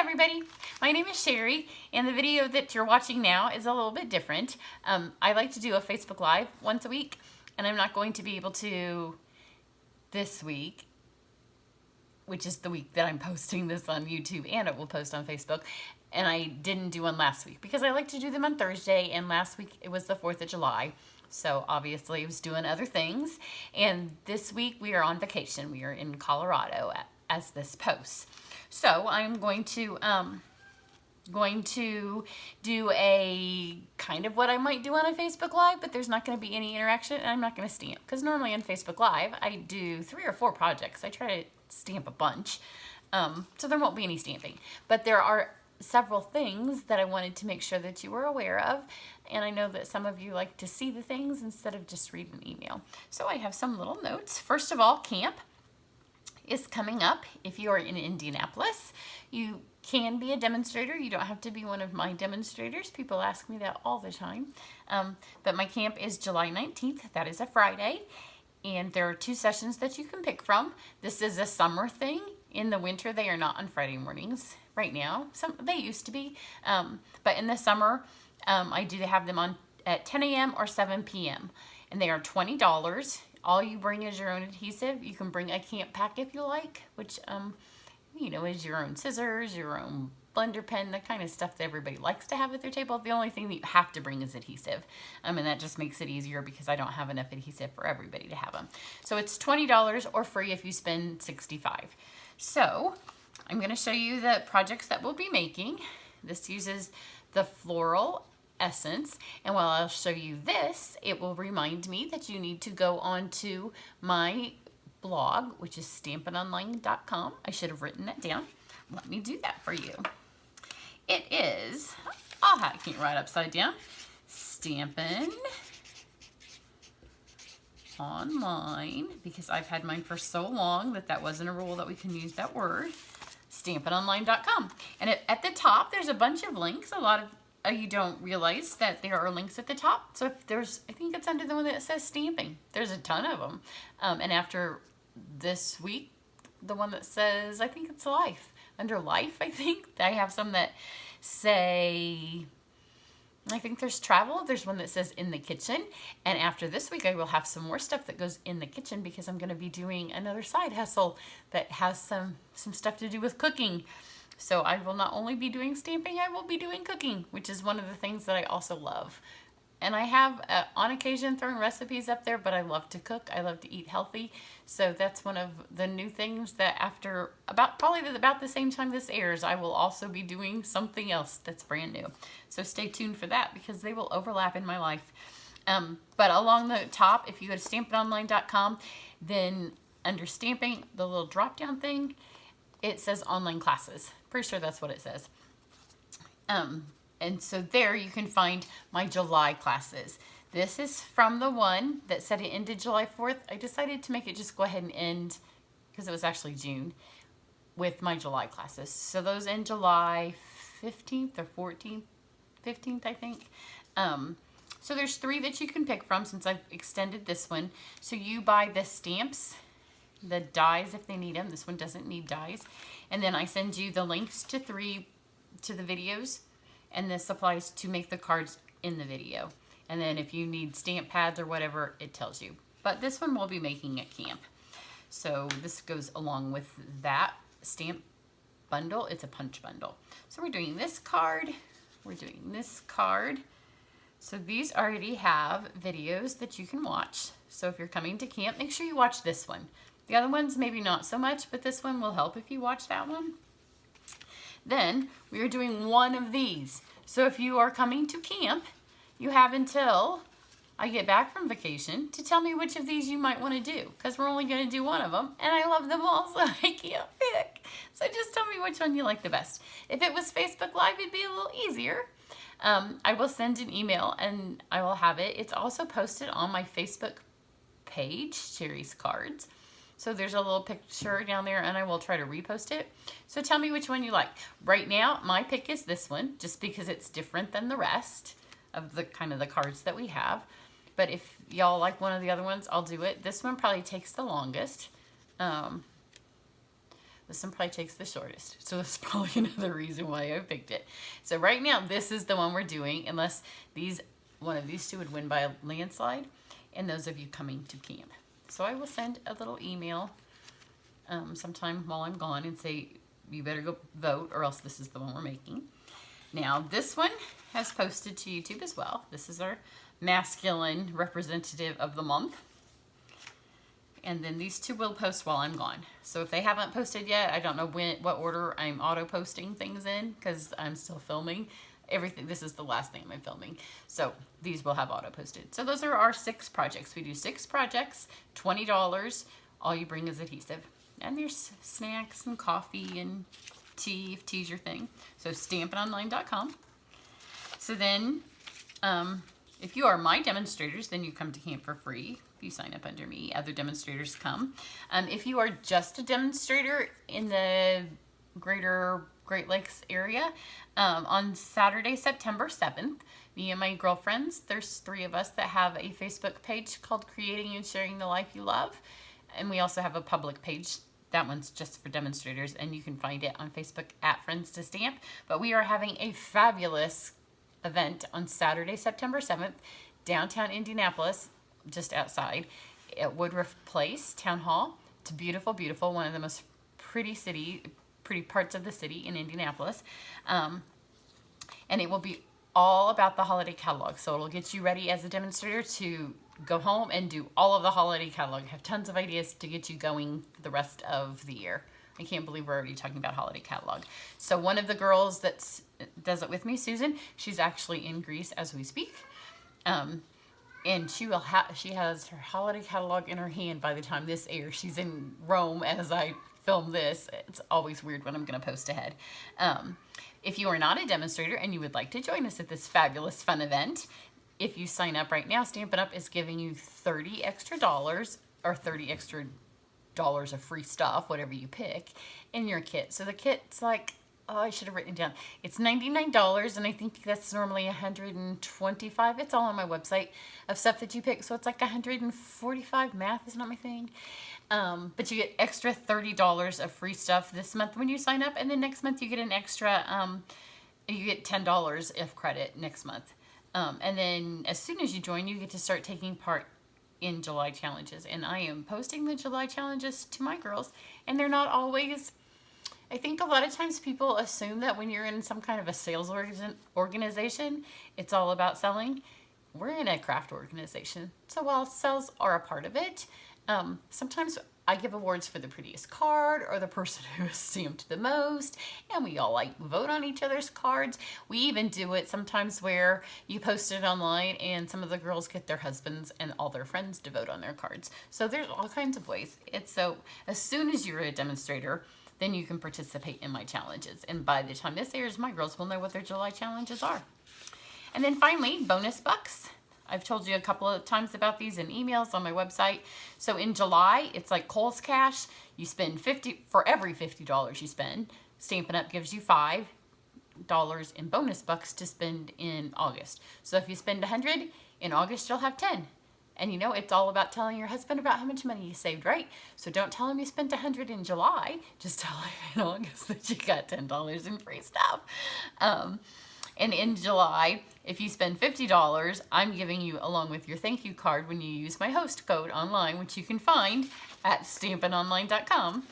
everybody, my name is Cheri, and the video that you're watching now is a little bit different. I like to do a Facebook Live once a week, and I'm not going to be able to this week, which is the week that I'm posting this on YouTube, and it will post on Facebook. And I didn't do one last week because I like to do them on Thursday, and last week it was the 4th of July. So obviously I was doing other things, and this week we are on vacation. We are in Colorado as this posts. So I'm going to do a kind of what I might do on a Facebook Live, but there's not going to be any interaction, and I'm not going to stamp, because normally on Facebook Live I do 3 or 4 projects. I try to stamp a bunch, so there won't be any stamping, but there are several things that I wanted to make sure that you were aware of, and I know that some of you like to see the things instead of just read an email. So I have some little notes. First of all, camp is coming up. If you are in Indianapolis, you can be a demonstrator. You don't have to be one of my demonstrators. People ask me that all the time. But my camp is July 19th. That is a Friday. And there are 2 sessions that you can pick from. This is a summer thing. In the winter, they are not on Friday mornings right now. They used to be. But in the summer, I do have them on at 10 a.m. or 7 p.m. And they are $20. All you bring is your own adhesive. You can bring a camp pack if you like, which, you know, is your own scissors, your own blender pen, the kind of stuff that everybody likes to have at their table. The only thing that you have to bring is adhesive. And that just makes it easier because I don't have enough adhesive for everybody to have them. So it's $20 or free if you spend $65. So I'm going to show you the projects that we'll be making. This uses the floral essence, and while I'll show you this, it will remind me that you need to go on to my blog, which is stampinonline.com. I should have written that down. Let me do that for you. It is, I can't write upside down, Stampin' Online, because I've had mine for so long that wasn't a rule that we can use that word, stampinonline.com. And at the top, there's a bunch of links. A lot of you don't realize that there are links at the top. So if there's, I think it's under the one that says stamping. There's a ton of them. And after this week, the one that says, I think it's life. Under life, I think, I have some that say, I think there's travel. There's one that says in the kitchen. And after this week, I will have some more stuff that goes in the kitchen because I'm going to be doing another side hustle that has some stuff to do with cooking. So I will not only be doing stamping, I will be doing cooking, which is one of the things that I also love. And I have, on occasion, thrown recipes up there, but I love to cook. I love to eat healthy. So that's one of the new things that after probably about the same time this airs, I will also be doing something else that's brand new. So stay tuned for that because they will overlap in my life. But along the top, if you go to stampinonline.com, then under stamping, the little drop-down thing, it says online classes. Pretty sure that's what it says. And so there you can find my July classes. This is from the one that said it ended July 4th. I decided to make it just go ahead and end, because it was actually June, with my July classes. So those end July 15th or 14th, 15th, I think. So there's 3 that you can pick from since I've extended this one. So you buy the stamps, the dies if they need them. This one doesn't need dies. And then I send you the links to the videos, and this applies to make the cards in the video. And then if you need stamp pads or whatever, it tells you. But this one we'll be making at camp. So this goes along with that stamp bundle. It's a punch bundle. So we're doing this card. We're doing this card. So these already have videos that you can watch. So if you're coming to camp, make sure you watch this one. The other ones maybe not so much, but this one will help if you watch that one. Then we are doing one of these. So if you are coming to camp, you have until I get back from vacation to tell me which of these you might want to do, because we're only going to do one of them, and I love them all, so I can't pick. So just tell me which one you like the best. If it was Facebook Live, it'd be a little easier. I will send an email and I will have it. It's also posted on my Facebook page, Cheri's Cards. So there's a little picture down there, and I will try to repost it. So tell me which one you like. Right now, my pick is this one, just because it's different than the rest of the kind of the cards that we have. But if y'all like one of the other ones, I'll do it. This one probably takes the longest. This one probably takes the shortest, so that's probably another reason why I picked it. So right now, this is the one we're doing, unless one of these two would win by a landslide, and those of you coming to camp. So I will send a little email sometime while I'm gone and say, you better go vote, or else this is the one we're making. Now, this one has posted to YouTube as well. This is our masculine representative of the month. And then these two will post while I'm gone. So if they haven't posted yet, I don't know what order I'm auto-posting things in, because I'm still filming. This is the last thing I'm filming. So these will have auto-posted. So those are our 6 projects. We do 6 projects, $20. All you bring is adhesive. And there's snacks and coffee and tea, if tea's your thing. So stampinonline.com. So then, if you are my demonstrators, then you come to camp for free. If you sign up under me, other demonstrators come. If you are just a demonstrator in the greater Great Lakes area, on Saturday, September 7th, me and my girlfriends, there's 3 of us that have a Facebook page called Creating and Sharing the Life You Love. And we also have a public page. That one's just for demonstrators, and you can find it on Facebook at Friends to Stamp. But we are having a fabulous event on Saturday, September 7th, downtown Indianapolis, just outside at Woodruff Place Town Hall. It's beautiful, beautiful. One of the most pretty parts of the city in Indianapolis. And it will be all about the holiday catalog. So it'll get you ready as a demonstrator to go home and do all of the holiday catalog. I have tons of ideas to get you going for the rest of the year. I can't believe we're already talking about holiday catalog. So one of the girls that does it with me, Susan, she's actually in Greece as we speak. And she has her holiday catalog in her hand by the time this airs. She's in Rome as I film this. It's always weird when I'm going to post ahead. If you are not a demonstrator and you would like to join us at this fabulous fun event, if you sign up right now, Stampin' Up! Is giving you $30 extra or $30 extra dollars of free stuff, whatever you pick, in your kit. So the kit's like, oh, I should have written it down. It's $99, and I think that's normally $125. It's all on my website of stuff that you pick. So it's like $145. Math is not my thing. But you get extra $30 of free stuff this month when you sign up, and then next month you get an extra, you get $10 of credit next month. And then as soon as you join, you get to start taking part in July challenges. And I am posting the July challenges to my girls, and they're not always, I think a lot of times people assume that when you're in some kind of a sales organization, it's all about selling. We're in a craft organization. So while sales are a part of it, sometimes I give awards for the prettiest card or the person who has stamped the most, and we all like vote on each other's cards. We even do it sometimes where you post it online and some of the girls get their husbands and all their friends to vote on their cards. So there's all kinds of ways. So as soon as you're a demonstrator, then you can participate in my challenges. And by the time this airs, my girls will know what their July challenges are. And then finally, bonus bucks. I've told you a couple of times about these in emails on my website. So in July, it's like Kohl's Cash. You spend $50 for every $50 you spend. Stampin' Up! Gives you $5 in bonus bucks to spend in August. So if you spend $100 in August, you'll have $10. And you know, it's all about telling your husband about how much money you saved, right? So don't tell him you spent $100 in July. Just tell him in August that you got $10 in free stuff. And in July, if you spend $50, I'm giving you, along with your thank you card, when you use my host code online, which you can find at stampinonline.com,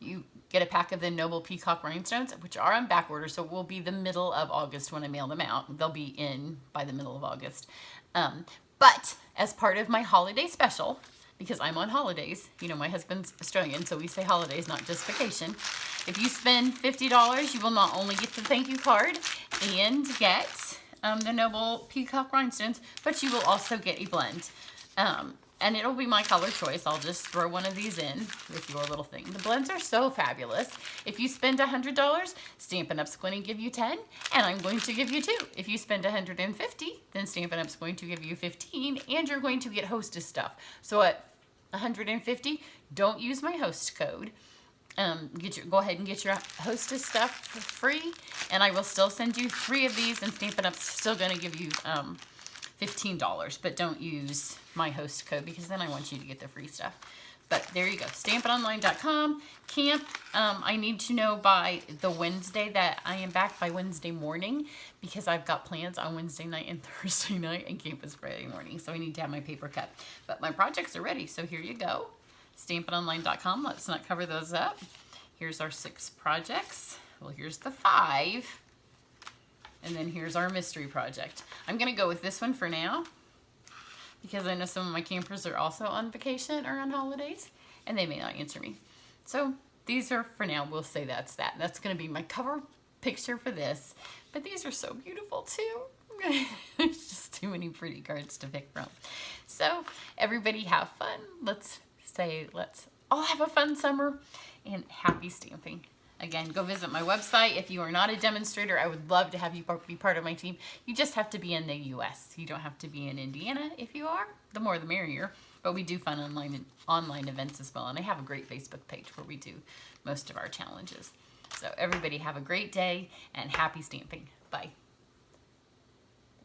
you get a pack of the Noble Peacock Rhinestones, which are on back order, so it will be the middle of August when I mail them out. They'll be in by the middle of August. But as part of my holiday special, because I'm on holidays, you know, my husband's Australian, so we say holidays, not just vacation. If you spend $50, you will not only get the thank you card and get the Noble Peacock Rhinestones, but you will also get a blend. And it'll be my color choice. I'll just throw one of these in with your little thing. The blends are so fabulous. If you spend $100, Stampin' Up's going to give you 10, and I'm going to give you 2. If you spend $150, then Stampin' Up's going to give you 15, and you're going to get hostess stuff. So at $150, don't use my host code. Go ahead and get your hostess stuff for free, and I will still send you 3 of these, and Stampin' Up's still going to give you $15, but don't use my host code because then I want you to get the free stuff. But there you go, stampinonline.com. Camp, I need to know by the Wednesday that I am back by Wednesday morning, because I've got plans on Wednesday night and Thursday night, and camp is Friday morning, so I need to have my paper cut. But my projects are ready, so here you go. Stampinonline.com, let's not cover those up. Here's our 6 projects. Well, here's the 5. And then here's our mystery project. I'm gonna go with this one for now, because I know some of my campers are also on vacation or on holidays, and they may not answer me. So these are, for now, we'll say that's that. That's gonna be my cover picture for this. But these are so beautiful too. There's just too many pretty cards to pick from. So everybody have fun. Let's all have a fun summer, and happy stamping. Again, go visit my website. If you are not a demonstrator, I would love to have you be part of my team. You just have to be in the US. You don't have to be in Indiana. If you are, the more the merrier. But we do fun online events as well. And I have a great Facebook page where we do most of our challenges. So everybody have a great day and happy stamping. Bye.